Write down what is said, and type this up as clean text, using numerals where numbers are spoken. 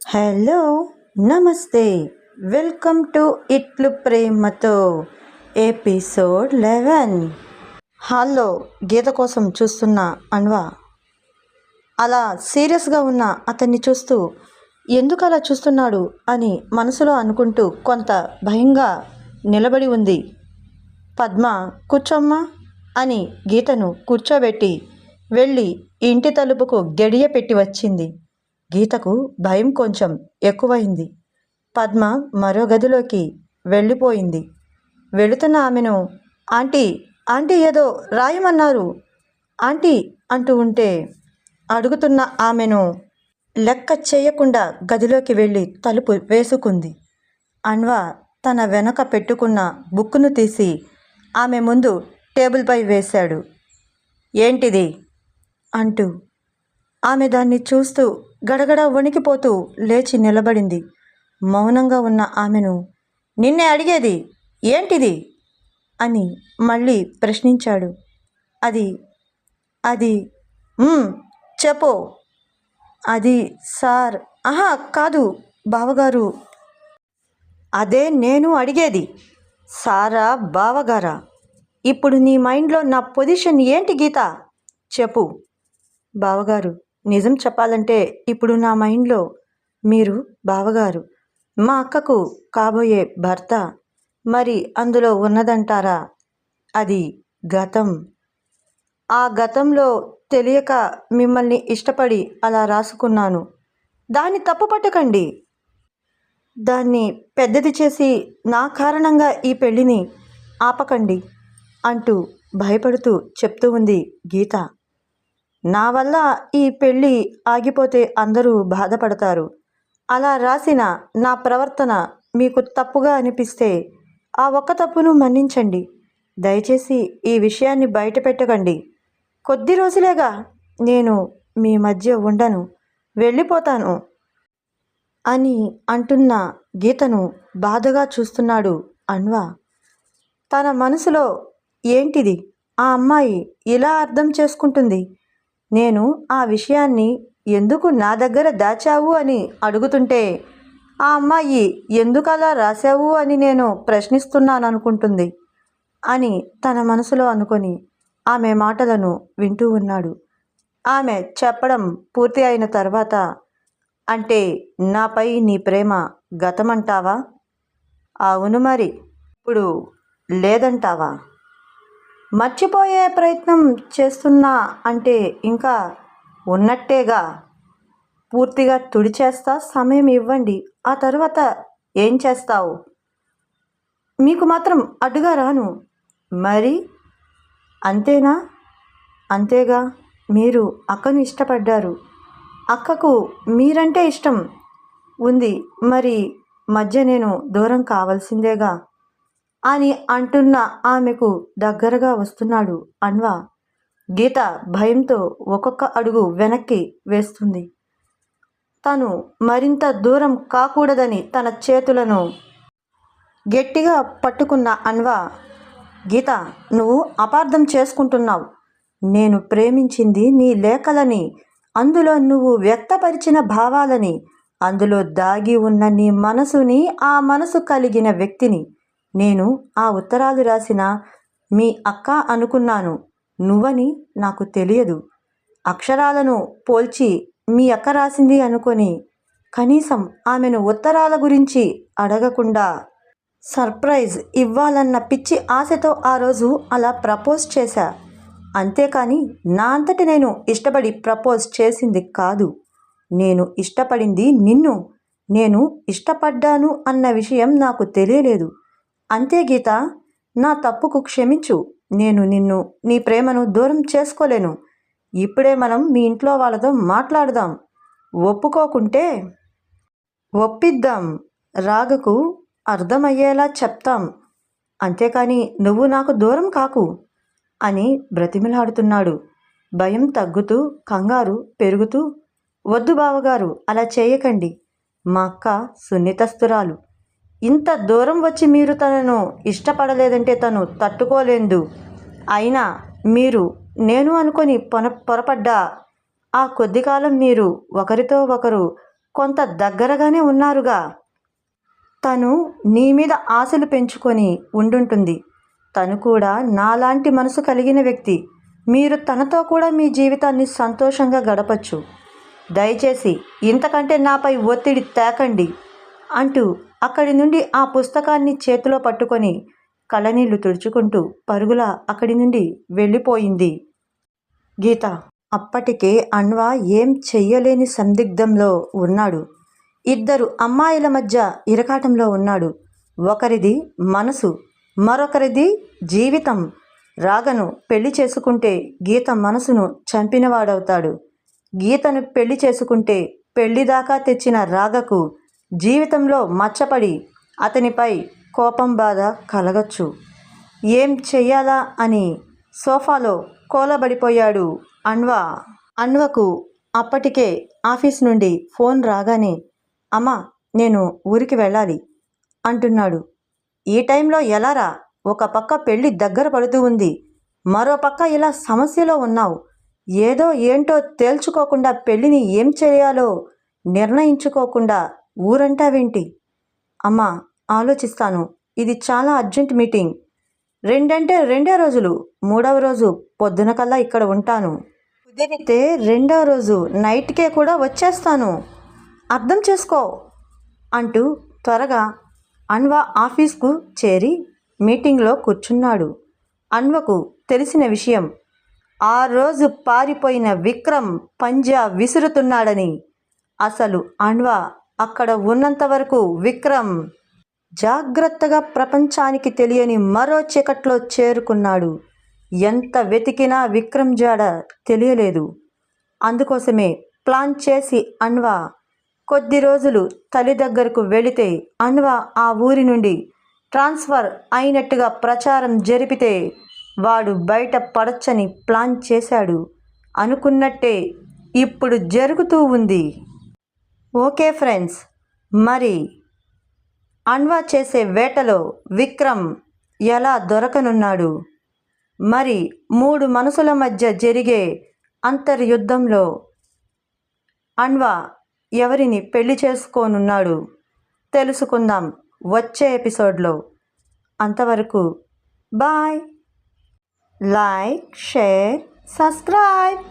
Hello, నమస్తే. Welcome to ఇట్లు ప్రేమతో ఎపిసోడ్ 11. హాల్లో గీత కోసం చూస్తున్న అన్వా అలా సీరియస్గా ఉన్న అతన్ని చూస్తూ ఎందుకు అలా చూస్తున్నాడు అని మనసులో అనుకుంటూ కొంత భయంగా నిలబడి ఉంది. పద్మ కూర్చోమ్మా అని గీతను కూర్చోబెట్టి వెళ్ళి ఇంటి తలుపుకు గడియ పెట్టి వచ్చింది. గీతకు భయం కొంచెం ఎక్కువైంది. పద్మ మరో గదిలోకి వెళ్ళిపోయింది. వెళుతున్న ఆమెను ఆంటీ ఆంటీ ఏదో రాయమన్నారు ఆంటీ అంటూ ఉంటే అడుగుతున్న ఆమెను లెక్క చేయకుండా గదిలోకి వెళ్ళి తలుపు వేసుకుంది. అన్వా తన వెనక పెట్టుకున్న బుక్కును తీసి ఆమె ముందు టేబుల్పై వేశాడు. ఏంటిది అంటూ ఆమె దాన్ని చూస్తూ గడగడ వణికిపోతూ లేచి నిలబడింది. మౌనంగా ఉన్న ఆమెను నిన్నే అడిగేది ఏంటిది అని మళ్ళీ ప్రశ్నించాడు. అది అది చెప్పు. అది సార్. ఆహా కాదు బావగారు. అదే నేను అడిగేది. సారా బావగారా? ఇప్పుడు నీ మైండ్లో నా పొజిషన్ ఏంటి గీత? చెప్పు. బావగారు, నిజం చెప్పాలంటే ఇప్పుడు నా మైండ్లో మీరు బావగారు, మా అక్కకు కాబోయే భర్త. మరి అందులో ఉన్నదంటారా? అది గతం. ఆ గతంలో తెలియక మిమ్మల్ని ఇష్టపడి అలా రాసుకున్నాను. దాన్ని తప్పుపట్టకండి. దాన్ని పెద్దది చేసి నా కారణంగా ఈ పెళ్ళిని ఆపకండి అంటూ భయపడుతూ చెప్తూ ఉంది గీత. నా వల్ల ఈ పెళ్ళి ఆగిపోతే అందరూ బాధపడతారు. అలా రాసిన నా ప్రవర్తన మీకు తప్పుగా అనిపిస్తే ఆ ఒక్క తప్పును మన్నించండి. దయచేసి ఈ విషయాన్ని బయట పెట్టకండి. కొద్ది రోజులేగా నేను మీ మధ్య ఉండను, వెళ్ళిపోతాను అని అంటున్న గీతను బాధగా చూస్తున్నాడు అన్వా. తన మనసులో ఏంటిది ఆ అమ్మాయి ఇలా అర్థం చేసుకుంటుంది? నేను ఆ విషయాన్ని ఎందుకు నా దగ్గర దాచావు అని అడుగుతుంటే ఆ అమ్మాయి ఎందుకు అలా రాశావు అని నేను ప్రశ్నిస్తున్నాను అనుకుంటుంది అని తన మనసులో అనుకొని ఆమె మాటలను వింటూ ఉన్నాడు. ఆమె చెప్పడం పూర్తి అయిన తర్వాత, అంటే నాపై నీ ప్రేమ గతమంటావా? అవును, మరి ఇప్పుడు లేదంటావా? మర్చిపోయే ప్రయత్నం చేస్తున్నా అంటే ఇంకా ఉన్నట్టేగా. పూర్తిగా తుడిచేస్తా, సమయం ఇవ్వండి. ఆ తర్వాత ఏం చేస్తావు? మీకు మాత్రం అడ్డుగా రాను. మరి అంతేనా? అంతేగా. మీరు అక్కను ఇష్టపడ్డారు. అక్కకు మీరంటే ఇష్టం ఉంది. మరి మధ్య నేను దూరం కావాల్సిందేగా అని అంటున్న ఆమెకు దగ్గరగా వస్తున్నాడు అన్వా. గీత భయంతో ఒక్కొక్క అడుగు వెనక్కి వేస్తుంది. తను మరింత దూరం కాకూడదని తన చేతులను గట్టిగా పట్టుకున్న అన్వా, గీత, నువ్వు అపార్థం చేసుకుంటున్నావు. నేను ప్రేమించింది నీ లేఖలని, అందులో నువ్వు వ్యక్తపరిచిన భావాలని, అందులో దాగి ఉన్న నీ మనసుని, ఆ మనసు కలిగిన వ్యక్తిని. నేను ఆ ఉత్తరాలు రాసిన మీ అక్క అనుకున్నాను. నువ్వని నాకు తెలియదు. అక్షరాలను పోల్చి మీ అక్క రాసింది అనుకొని కనీసం ఆమెను ఉత్తరాల గురించి అడగకుండా సర్ప్రైజ్ ఇవ్వాలన్న పిచ్చి ఆశతో ఆ రోజు అలా ప్రపోజ్ చేశా. అంతేకాని నా అంతటి నేను ఇష్టపడి ప్రపోజ్ చేసింది కాదు. నేను ఇష్టపడింది నిన్ను. నేను ఇష్టపడ్డాను అన్న విషయం నాకు తెలియలేదు. అంతే గీత, నా తప్పుకు క్షమించు. నేను నిన్ను, నీ ప్రేమను దూరం చేసుకోలేను. ఇప్పుడే మనం మీ ఇంట్లో వాళ్ళతో మాట్లాడదాం. ఒప్పుకోకుంటే ఒప్పిద్దాం. రాగకు అర్థమయ్యేలా చెప్తాం. అంతేకాని నువ్వు నాకు దూరం కాకు అని బ్రతిమిలాడుతున్నాడు. భయం తగ్గుతూ, కంగారు పెరుగుతూ, వద్దు బావగారు, అలా చేయకండి. మా అక్క సున్నితస్తురాలు. ఇంత దూరం వచ్చి మీరు తనను ఇష్టపడలేదంటే తను తట్టుకోలేదు. అయినా మీరు నేను అనుకొని పొరపడ్డా ఆ కొద్ది కాలం మీరు ఒకరితో ఒకరు కొంత దగ్గరగానే ఉన్నారుగా. తను నీ మీద ఆశలు పెంచుకొని ఉండుంటుంది. తను కూడా నాలాంటి మనసు కలిగిన వ్యక్తి. మీరు తనతో కూడా మీ జీవితాన్ని సంతోషంగా గడపచ్చు. దయచేసి ఇంతకంటే నాపై ఒత్తిడి తేకండి అంటూ అక్కడి నుండి ఆ పుస్తకాన్ని చేతిలో పట్టుకొని కళ్ళనీళ్లు తుడుచుకుంటూ పరుగులా అక్కడి నుండి వెళ్ళిపోయింది గీత. అప్పటికే అన్వా ఏం చెయ్యలేని సందిగ్ధంలో ఉన్నాడు. ఇద్దరు అమ్మాయిల మధ్య ఇరకాటంలో ఉన్నాడు. ఒకరిది మనసు, మరొకరిది జీవితం. రాగను పెళ్లి చేసుకుంటే గీత మనసును చంపినవాడవుతాడు. గీతను పెళ్లి చేసుకుంటే పెళ్లిదాకా తెచ్చిన రాగకు జీవితంలో మచ్చపడి అతనిపై కోపం బాధ కలగచ్చు. ఏం చెయ్యాలా అని సోఫాలో కోలబడిపోయాడు అన్వా. అన్వకు అప్పటికే ఆఫీస్ నుండి ఫోన్ రాగానే, అమ్మా నేను ఊరికి వెళ్ళాలి అంటున్నాడు. ఈ టైంలో ఎలారా? ఒక పక్క పెళ్ళి దగ్గర పడుతూ ఉంది, మరో పక్క ఇలా సమస్యలో ఉన్నావు. ఏదో ఏంటో తేల్చుకోకుండా పెళ్ళిని ఏం చేయాలో నిర్ణయించుకోకుండా ఊరంటావేంటి? అమ్మా ఆలోచిస్తాను, ఇది చాలా అర్జెంట్ మీటింగ్. 2 అంటే 2 రోజులు, 3వ రోజు పొద్దున కల్లా ఇక్కడ ఉంటాను. కుదిరితే 2వ రోజు నైట్కే కూడా వచ్చేస్తాను, అర్థం చేసుకో అంటూ త్వరగా అన్వా ఆఫీస్కు చేరి మీటింగ్లో కూర్చున్నాడు. అన్వకు తెలిసిన విషయం, ఆ రోజు పారిపోయిన విక్రమ్ పంజా విసురుతున్నాడని. అసలు అన్వా అక్కడ ఉన్నంత వరకు విక్రమ్ జాగ్రత్తగా ప్రపంచానికి తెలియని మరో చీకట్లో చేరుకున్నాడు. ఎంత వెతికినా విక్రమ్ జాడ తెలియలేదు. అందుకోసమే ప్లాన్ చేసి అన్వా కొద్ది రోజులు తల్లి దగ్గరకు వెళితే అన్వా ఆ ఊరి నుండి ట్రాన్స్ఫర్ అయినట్టుగా ప్రచారం జరిపితే వాడు బయట పడొచ్చని ప్లాన్ చేశాడు. అనుకున్నట్టే ఇప్పుడు జరుగుతూ ఉంది. ఓకే ఫ్రెండ్స్, మరి అన్వా చేసే వేటలో విక్రమ్ ఎలా దొరకనున్నాడు? మరి 3 మనసుల మధ్య జరిగే అంతర్యుద్ధంలో అన్వా ఎవరిని పెళ్లి చేసుకోనున్నాడు? తెలుసుకుందాం వచ్చే ఎపిసోడ్లో. అంతవరకు బాయ్. Like, share, subscribe.